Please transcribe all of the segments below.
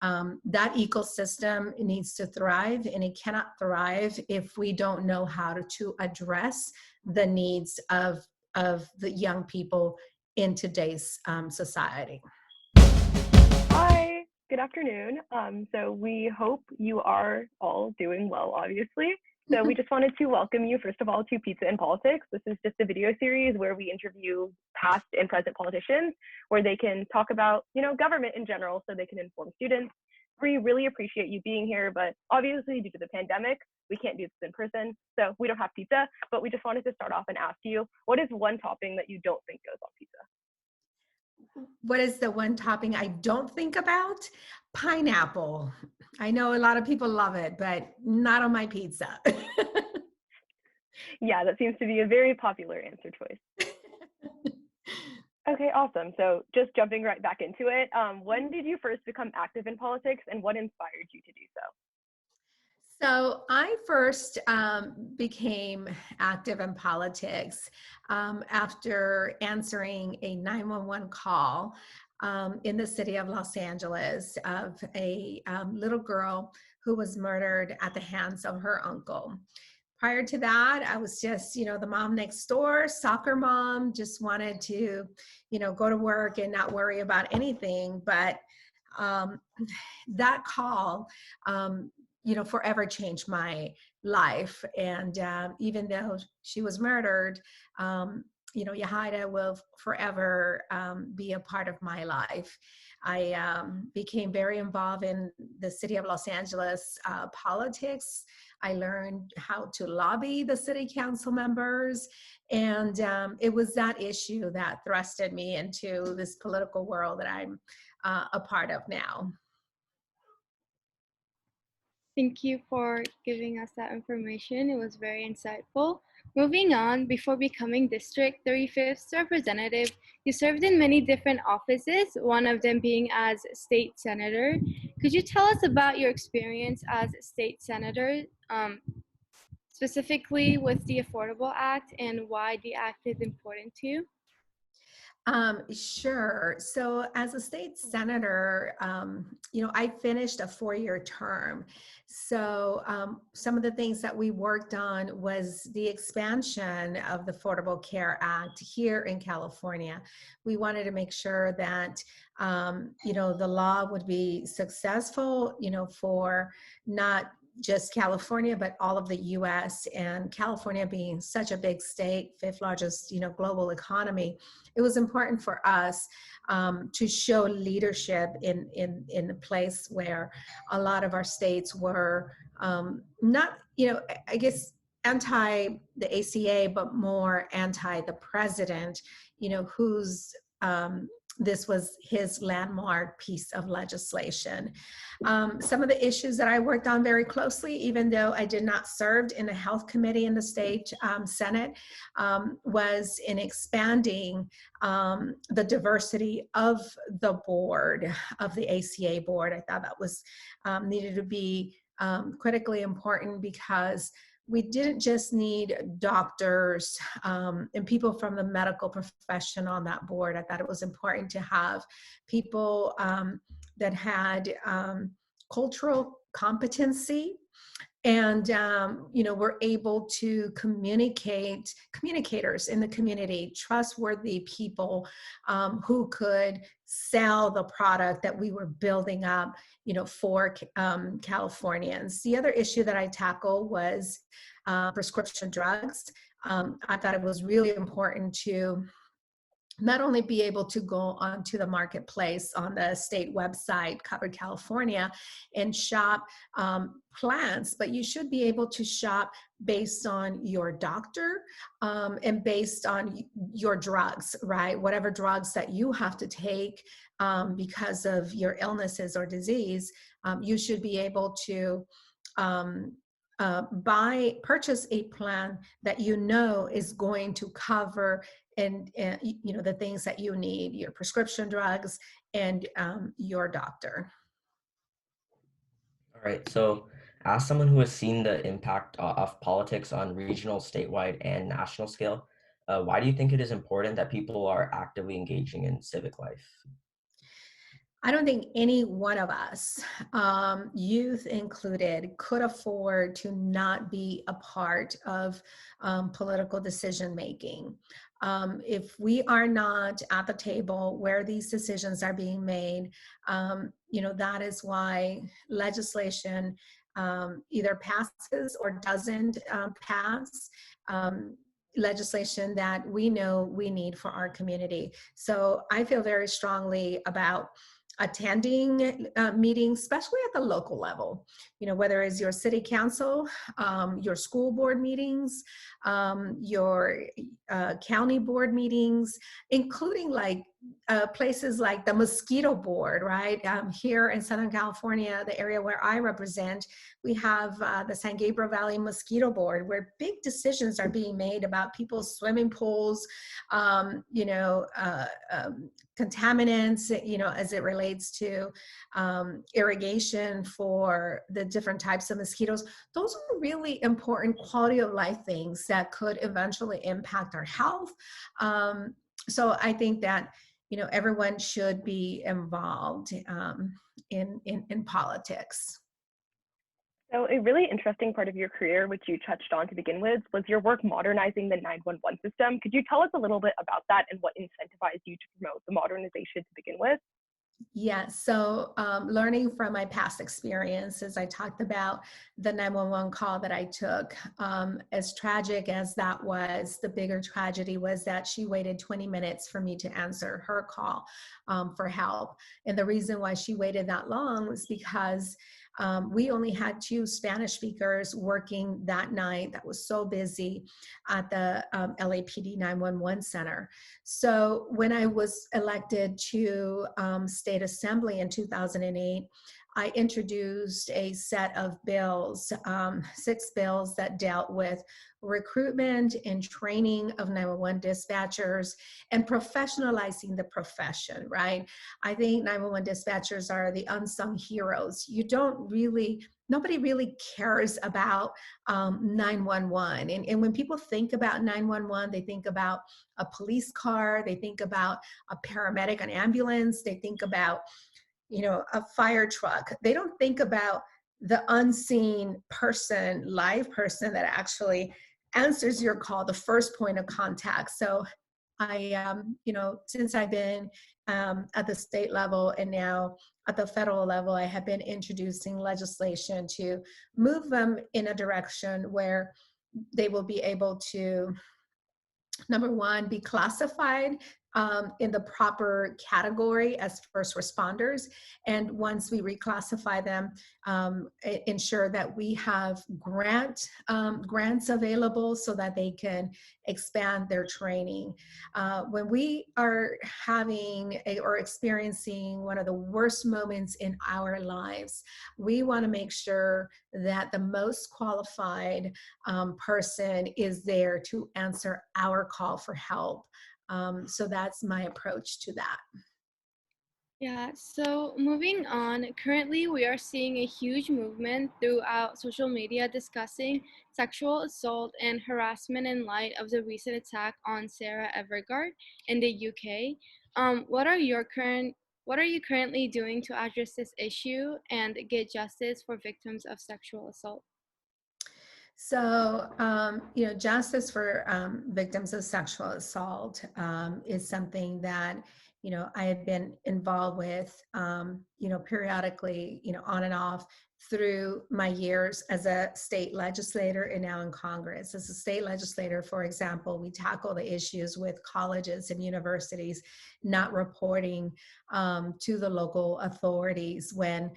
that ecosystem needs to thrive, and it cannot thrive if we don't know how to address the needs of the young people in today's society. Hi, good afternoon. So we hope you are all doing well, obviously. So we just wanted to welcome you, first of all, to Pizza and Politics. This is just a video series where we interview past and present politicians, where they can talk about, government in general, so they can inform students. We really appreciate you being here, but obviously due to the pandemic, we can't do this in person, so we don't have pizza, but we just wanted to start off and ask you, what is one topping that you don't think goes on pizza? What is the one topping I don't think about? Pineapple. I know a lot of people love it, but not on my pizza. Yeah, that seems to be a very popular answer choice. Okay, awesome. So just jumping right back into it, when did you first become active in politics and what inspired you to do so? So I first became active in politics after answering a 911 call in the city of Los Angeles of a little girl who was murdered at the hands of her uncle. Prior to that, I was just, the mom next door, soccer mom, just wanted to, go to work and not worry about anything. But um, that call, forever changed my life. And even though she was murdered, Yahida will forever be a part of my life. I became very involved in the city of Los Angeles politics. I learned how to lobby the city council members. And it was that issue that thrusted me into this political world that I'm a part of now. Thank you for giving us that information. It was very insightful. Moving on, before becoming District 35th Representative, you served in many different offices, one of them being as State Senator. Could you tell us about your experience as State Senator, specifically with the Affordable Act and why the act is important to you? Sure. So as a state senator, I finished a 4-year term. So some of the things that we worked on was the expansion of the Affordable Care Act here in California. We wanted to make sure that, the law would be successful, for not just California, but all of the U.S. And California being such a big state, fifth largest, global economy, it was important for us to show leadership in a place where a lot of our states were not, I guess, anti the ACA, but more anti the president, who's this was his landmark piece of legislation. Some of the issues that I worked on very closely, even though I did not serve in the health committee in the state Senate, was in expanding the diversity of the board, of the ACA board. I thought that was needed to be critically important because we didn't just need doctors and people from the medical profession on that board. I thought it was important to have people that had cultural competency and were able to communicators in the community, trustworthy people who could sell the product that we were building up, for Californians. The other issue that I tackled was prescription drugs. I thought it was really important to not only be able to go onto the marketplace on the state website, Covered California, and shop plans, but you should be able to shop based on your doctor and based on your drugs, right? Whatever drugs that you have to take because of your illnesses or disease, you should be able to purchase a plan that is going to cover and the things that you need, your prescription drugs and your doctor. All right, so as someone who has seen the impact of politics on regional, statewide, and national scale, why do you think it is important that people are actively engaging in civic life? I don't think any one of us, youth included, could afford to not be a part of political decision making. If we are not at the table where these decisions are being made, that is why legislation either passes or doesn't pass. Legislation that we know we need for our community. So I feel very strongly about attending meetings, especially at the local level, whether it's your city council, your school board meetings, your county board meetings, including like places like the mosquito board, right? Here in Southern California, the area where I represent, we have the San Gabriel Valley Mosquito Board, where big decisions are being made about people's swimming pools, contaminants, as it relates to irrigation for the different types of mosquitoes. Those are really important quality of life things that could eventually impact our health. So I think that everyone should be involved in politics. So a really interesting part of your career, which you touched on to begin with, was your work modernizing the 911 system. Could you tell us a little bit about that and what incentivized you to promote the modernization to begin with? Yeah, so learning from my past experiences, I talked about the 911 call that I took. As tragic as that was, the bigger tragedy was that she waited 20 minutes for me to answer her call for help. And the reason why she waited that long was because we only had 2 Spanish speakers working that night. That was so busy at the LAPD 911 center. So when I was elected to state assembly in 2008, I introduced a set of bills, 6 bills that dealt with recruitment and training of 911 dispatchers and professionalizing the profession, right? I think 911 dispatchers are the unsung heroes. Nobody really cares about 911. And when people think about 911, they think about a police car, they think about a paramedic, an ambulance, they think about a fire truck. They don't think about the unseen person, live person that actually answers your call, the first point of contact. So I, since I've been at the state level and now at the federal level, I have been introducing legislation to move them in a direction where they will be able to, number one, be classified in the proper category as first responders. And once we reclassify them, ensure that we have grants available so that they can expand their training. When we are having or experiencing one of the worst moments in our lives, we want to make sure that the most qualified person is there to answer our call for help. So that's my approach to that. Yeah, so moving on, currently we are seeing a huge movement throughout social media discussing sexual assault and harassment in light of the recent attack on Sarah Everard in the UK. What are you currently doing to address this issue and get justice for victims of sexual assault? So, justice for victims of sexual assault is something that, I have been involved with, periodically, on and off through my years as a state legislator and now in Congress. As a state legislator, for example, we tackle the issues with colleges and universities not reporting to the local authorities when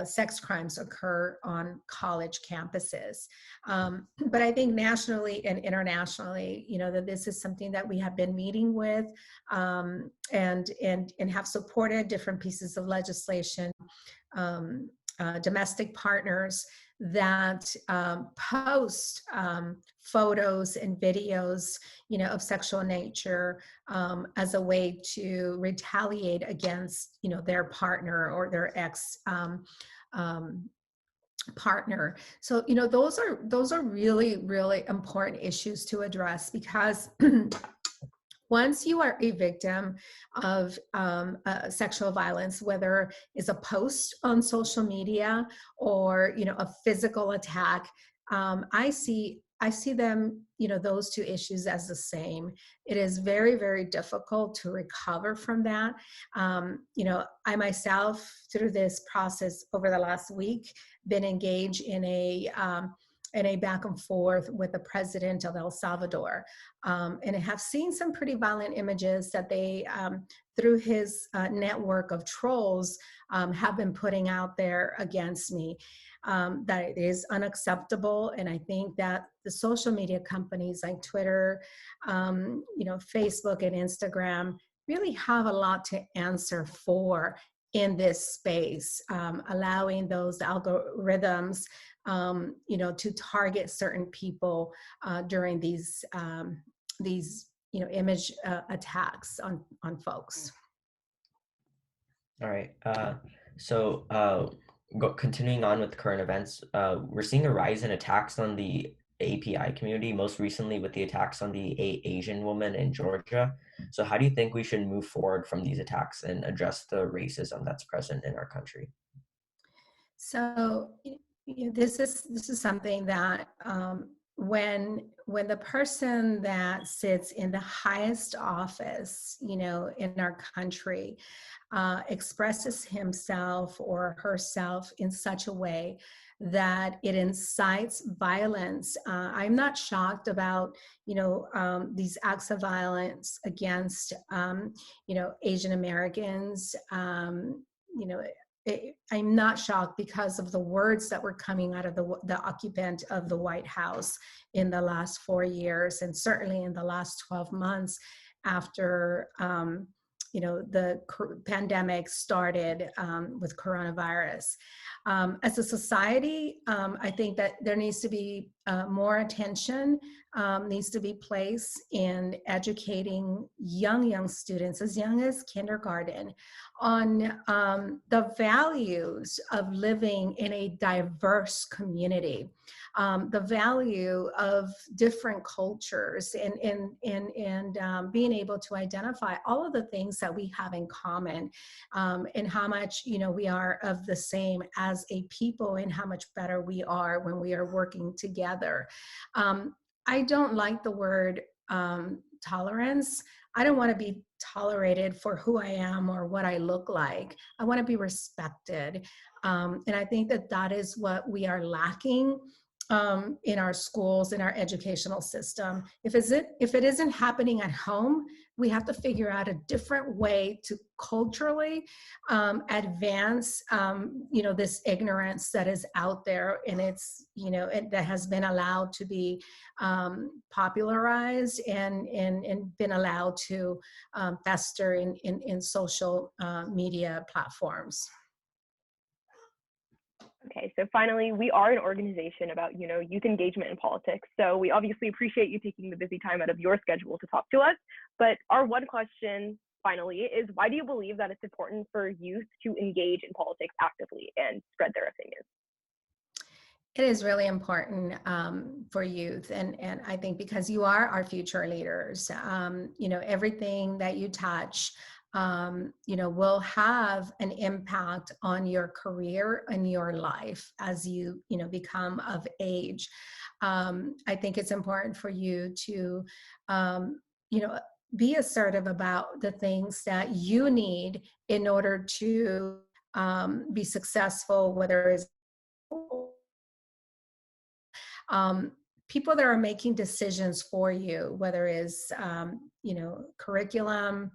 sex crimes occur on college campuses. But I think nationally and internationally, that this is something that we have been meeting with and have supported different pieces of legislation, domestic partners that post photos and videos, of sexual nature as a way to retaliate against, their partner or their ex partner. So, those are really, really important issues to address because Once you are a victim of sexual violence, whether it's a post on social media or a physical attack, I see them, those two issues as the same. It is very, very difficult to recover from that. I myself, through this process over the last week, been engaged in a back and forth with the president of El Salvador, and I have seen some pretty violent images that they, through his network of trolls, have been putting out there against me. That it is unacceptable, and I think that the social media companies like Twitter, Facebook and Instagram really have a lot to answer for in this space, allowing those algorithms, to target certain people during these image attacks on folks. All right. Continuing on with current events, we're seeing a rise in attacks on the API community, most recently with the attacks on the Asian woman in Georgia. So how do you think we should move forward from these attacks and address the racism that's present in our country? So this is something that, when the person that sits in the highest office, in our country, expresses himself or herself in such a way that it incites violence. I'm not shocked about, these acts of violence against, Asian Americans. I'm not shocked because of the words that were coming out of the occupant of the White House in the last 4 years, and certainly in the last 12 months after the pandemic started, with coronavirus. As a society, I think that there needs to be more attention, needs to be placed in educating young students, as young as kindergarten, on the values of living in a diverse community, the value of different cultures, and being able to identify all of the things that we have in common, and how much we are of the same as a people, and how much better we are when we are working together. I don't like the word tolerance. I don't want to be tolerated for who I am or what I look like. I want to be respected. And I think that is what we are lacking in our schools, in our educational system. If it isn't happening at home, we have to figure out a different way to culturally advance, this ignorance that is out there, and it's, that has been allowed to be popularized and been allowed to fester in social media platforms. Okay, so finally, we are an organization about, youth engagement in politics. So we obviously appreciate you taking the busy time out of your schedule to talk to us. But our one question finally is, why do you believe that it's important for youth to engage in politics actively and spread their opinions? It is really important for youth, and I think because you are our future leaders, everything that you touch, will have an impact on your career and your life as you, become of age. I think it's important for you to, be assertive about the things that you need in order to be successful, whether it's people that are making decisions for you, whether it's curriculum,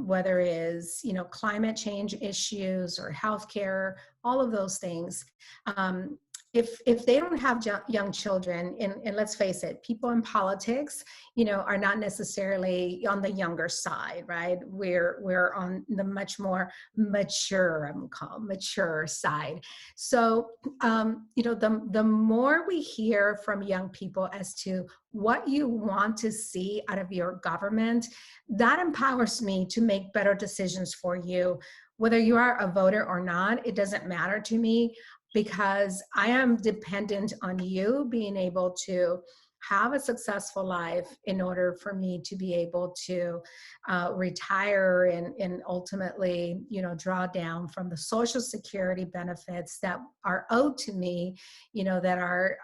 whether it's climate change issues or healthcare, all of those things. If they don't have young children, and let's face it, people in politics, are not necessarily on the younger side, right? We're on the much more mature, mature side. So, the more we hear from young people as to what you want to see out of your government, that empowers me to make better decisions for you. Whether you are a voter or not, it doesn't matter to me, because I am dependent on you being able to have a successful life in order for me to be able to retire and ultimately, draw down from the Social Security benefits that are owed to me, that are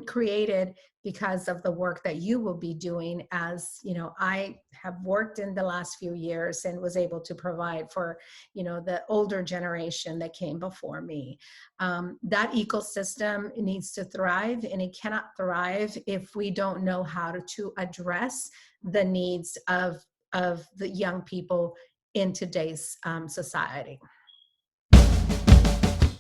created because of the work that you will be doing. As I have worked in the last few years and was able to provide for the older generation that came before me. That ecosystem needs to thrive, and it cannot thrive if we don't know how to address the needs of the young people in today's society.